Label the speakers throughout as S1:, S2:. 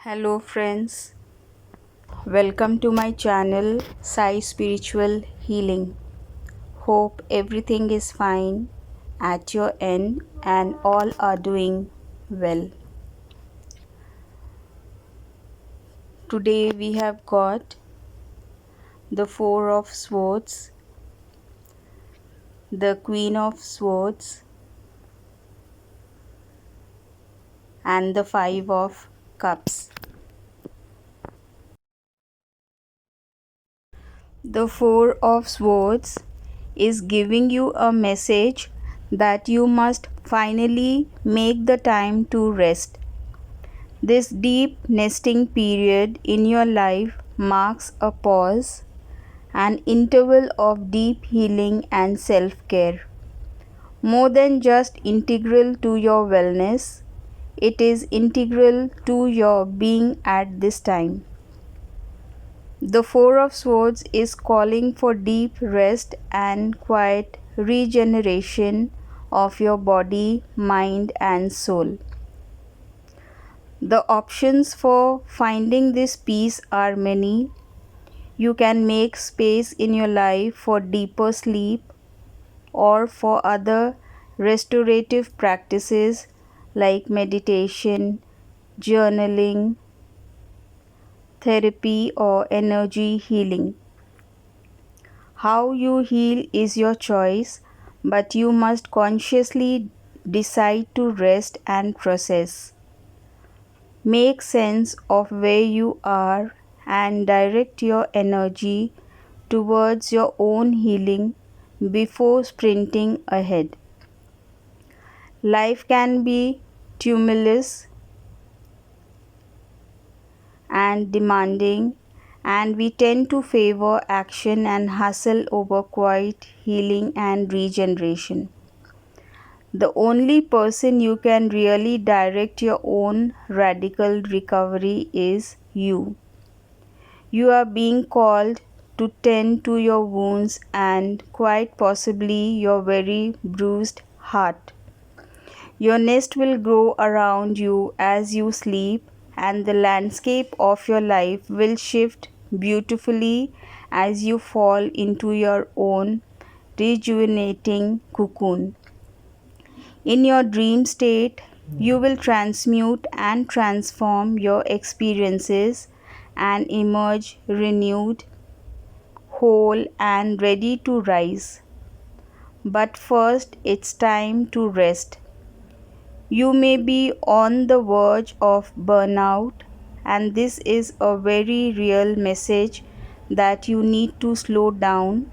S1: Hello friends, welcome to my channel Sai Spiritual Healing. Hope everything is fine at your end and all are doing well. Today we have got the Four of Swords, the Queen of Swords and the Five of Cups. The Four of Swords is giving you a message that you must finally make the time to rest. This deep nesting period in your life marks a pause, an interval of deep healing and self-care. More than just integral to your wellness, it is integral to your being at this time. The Four of Swords is calling for deep rest and quiet regeneration of your body, mind and soul. The options for finding this peace are many. You can make space in your life for deeper sleep or for other restorative practices like meditation, journaling, therapy or energy healing. How you heal is your choice, but you must consciously decide to rest and process. Make sense of where you are and direct your energy towards your own healing before sprinting ahead. Life can be tumultuous and demanding, and we tend to favor action and hustle over quiet healing and regeneration. The only person you can really direct your own radical recovery is you. You are being called to tend to your wounds and quite possibly your very bruised heart. Your nest will grow around you as you sleep, and the landscape of your life will shift beautifully as you fall into your own rejuvenating cocoon. In your dream state, you will transmute and transform your experiences and emerge renewed, whole, and ready to rise. But first, it's time to rest. You may be on the verge of burnout, and this is a very real message that you need to slow down.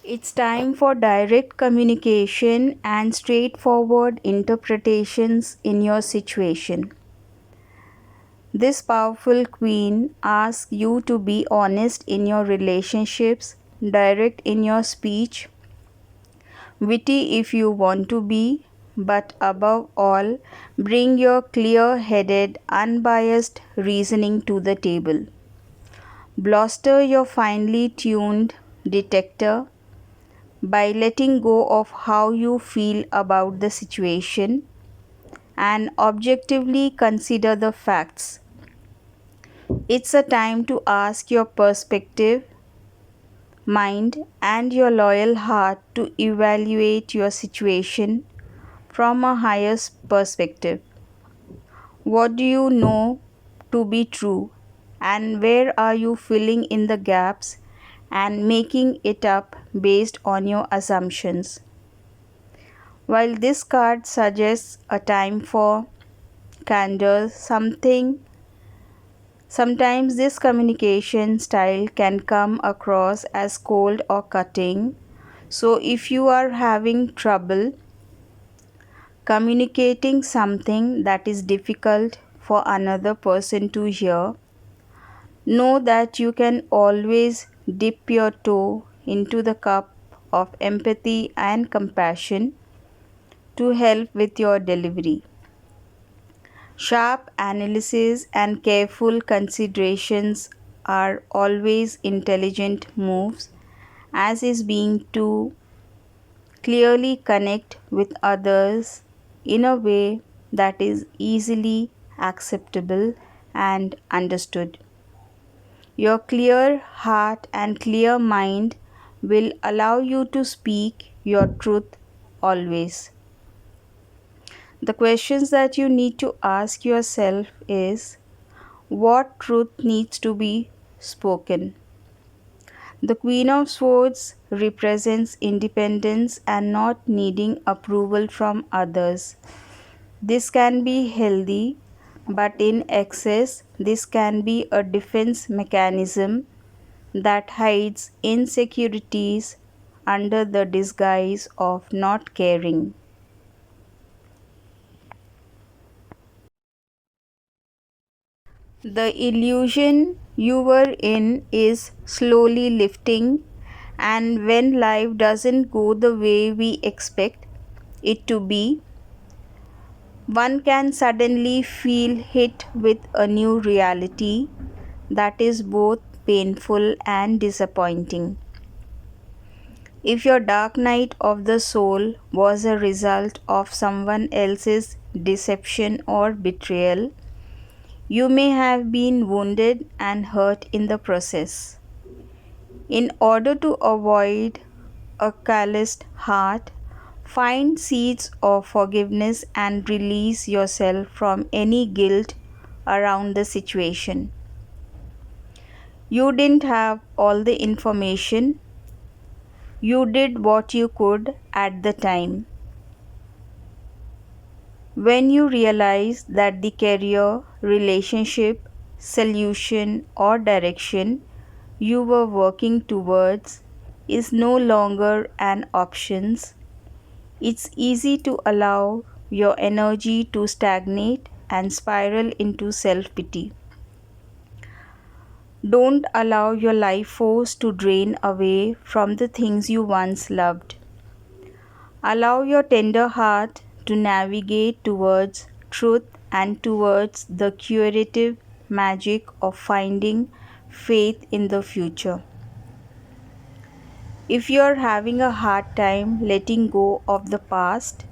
S1: It's time for direct communication and straightforward interpretations in your situation. This powerful queen asks you to be honest in your relationships, direct in your speech, witty if you want to be, but above all, bring your clear-headed, unbiased reasoning to the table. Bluster your finely tuned detector by letting go of how you feel about the situation and objectively consider the facts. It's a time to ask your perspective, mind, and your loyal heart to evaluate your situation from a higher perspective. What do you know to be true, and where are you filling in the gaps and making it up based on your assumptions? While this card suggests a time for candor, sometimes this communication style can come across as cold or cutting. So if you are having trouble communicating something that is difficult for another person to hear, know that you can always dip your toe into the cup of empathy and compassion to help with your delivery. Sharp analysis and careful considerations are always intelligent moves, as is being to clearly connect with others in a way that is easily acceptable and understood. Your clear heart and clear mind will allow you to speak your truth always. The questions that you need to ask yourself is, what truth needs to be spoken? The Queen of Swords represents independence and not needing approval from others. This can be healthy, but in excess, this can be a defense mechanism that hides insecurities under the disguise of not caring. The illusion you were in is slowly lifting, and when life doesn't go the way we expect it to be, one can suddenly feel hit with a new reality that is both painful and disappointing. If your dark night of the soul was a result of someone else's deception or betrayal, you may have been wounded and hurt in the process. In order to avoid a calloused heart, find seeds of forgiveness and release yourself from any guilt around the situation. You didn't have all the information. You did what you could at the time. When you realize that the career, relationship, solution, or direction you were working towards is no longer an option, it's easy to allow your energy to stagnate and spiral into self-pity. Don't allow your life force to drain away from the things you once loved. Allow your tender heart to navigate towards truth and towards the curative magic of finding faith in the future. If you're having a hard time letting go of the past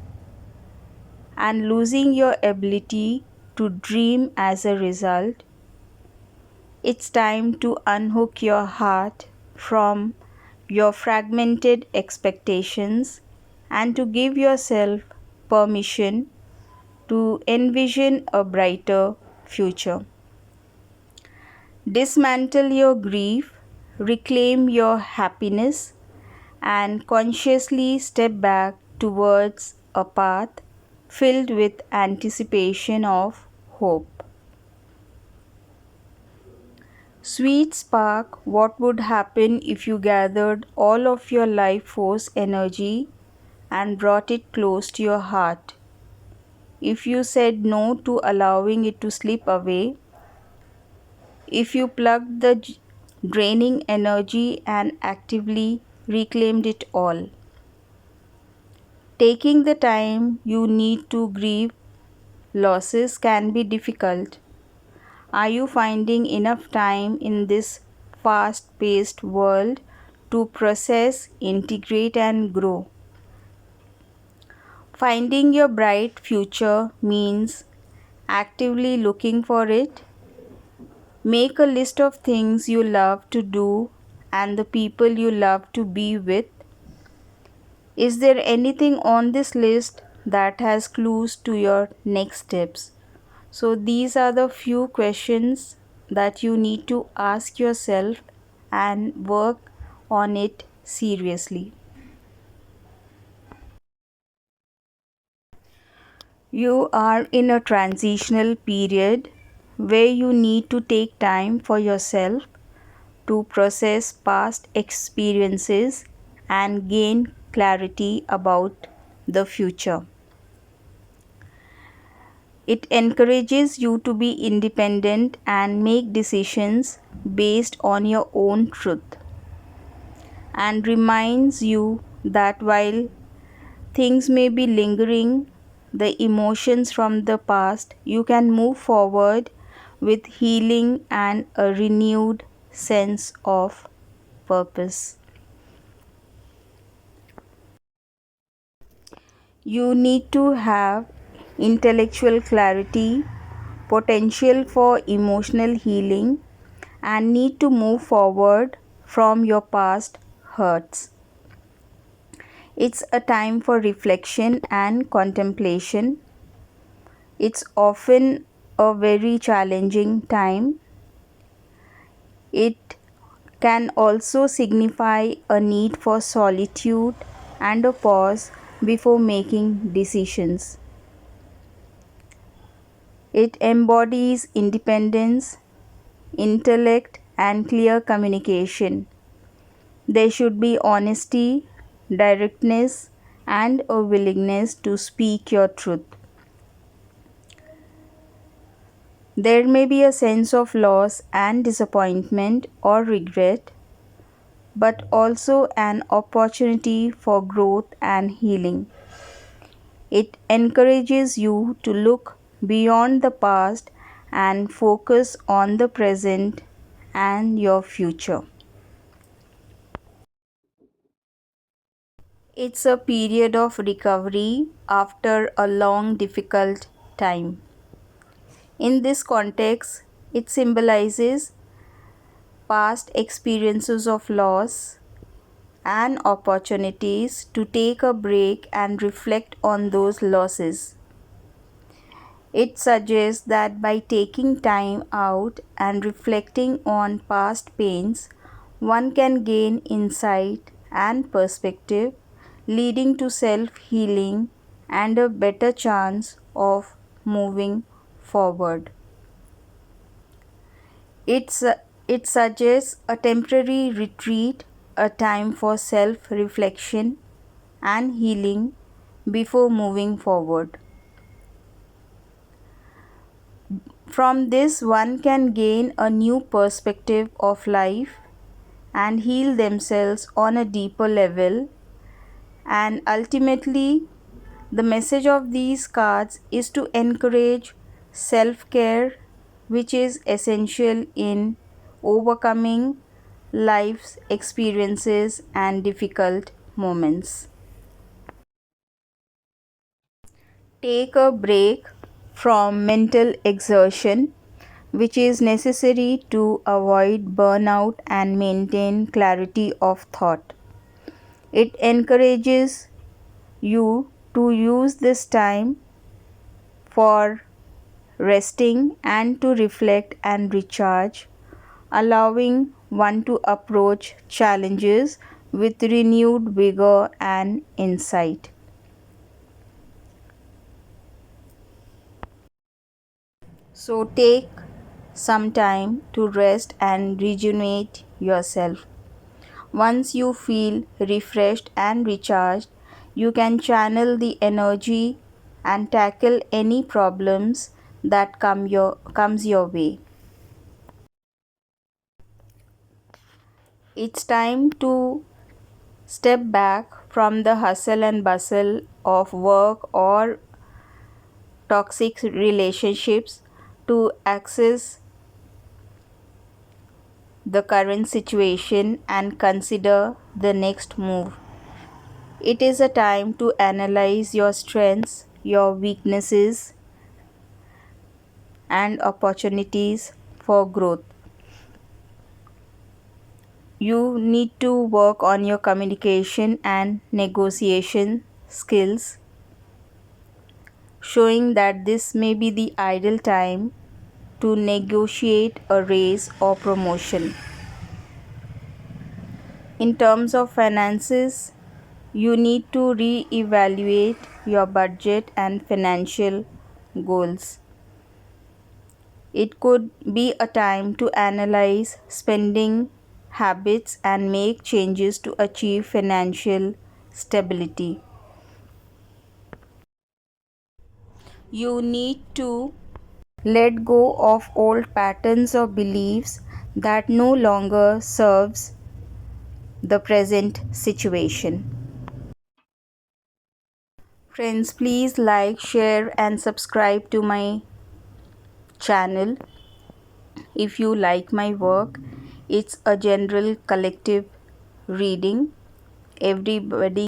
S1: and losing your ability to dream as a result, it's time to unhook your heart from your fragmented expectations and to give yourself permission to envision a brighter future. Dismantle your grief, reclaim your happiness, and consciously step back towards a path filled with anticipation of hope. Sweet spark, what would happen if you gathered all of your life force energy and brought it close to your heart? If you said no to allowing it to slip away, if you plugged the draining energy and actively reclaimed it all. Taking the time you need to grieve losses can be difficult. Are you finding enough time in this fast-paced world to process, integrate, and grow? Finding your bright future means actively looking for it. Make a list of things you love to do and the people you love to be with. Is there anything on this list that has clues to your next steps? So these are the few questions that you need to ask yourself and work on it seriously. You are in a transitional period where you need to take time for yourself to process past experiences and gain clarity about the future. It encourages you to be independent and make decisions based on your own truth, and reminds you that while things may be lingering, the emotions from the past, you can move forward with healing and a renewed sense of purpose. You need to have intellectual clarity, potential for emotional healing, and need to move forward from your past hurts. It's a time for reflection and contemplation. It's often a very challenging time. It can also signify a need for solitude and a pause before making decisions. It embodies independence, intellect, and clear communication. There should be honesty, directness, and a willingness to speak your truth. There may be a sense of loss and disappointment or regret, but also an opportunity for growth and healing. It encourages you to look beyond the past and focus on the present and your future. It's a period of recovery after a long, difficult time. In this context, it symbolizes past experiences of loss and opportunities to take a break and reflect on those losses. It suggests that by taking time out and reflecting on past pains, one can gain insight and perspective, leading to self-healing and a better chance of moving forward. It suggests a temporary retreat, a time for self-reflection and healing before moving forward. From this, one can gain a new perspective of life and heal themselves on a deeper level. And ultimately, the message of these cards is to encourage self-care, which is essential in overcoming life's experiences and difficult moments. Take a break from mental exertion, which is necessary to avoid burnout and maintain clarity of thought. It encourages you to use this time for resting and to reflect and recharge, allowing one to approach challenges with renewed vigor and insight. So take some time to rest and rejuvenate yourself. Once you feel refreshed and recharged, you can channel the energy and tackle any problems that comes your way. It's time to step back from the hustle and bustle of work or toxic relationships to access the current situation and consider the next move. It is a time to analyze your strengths, your weaknesses, and opportunities for growth. You need to work on your communication and negotiation skills, showing that this may be the ideal time to negotiate a raise or promotion. In terms of finances, you need to re-evaluate your budget and financial goals. It could be a time to analyze spending habits and make changes to achieve financial stability. You need to let go of old patterns or beliefs that no longer serves the present situation. Friends, please like, share and subscribe to my channel. If you like my work, it's a general collective reading. Everybody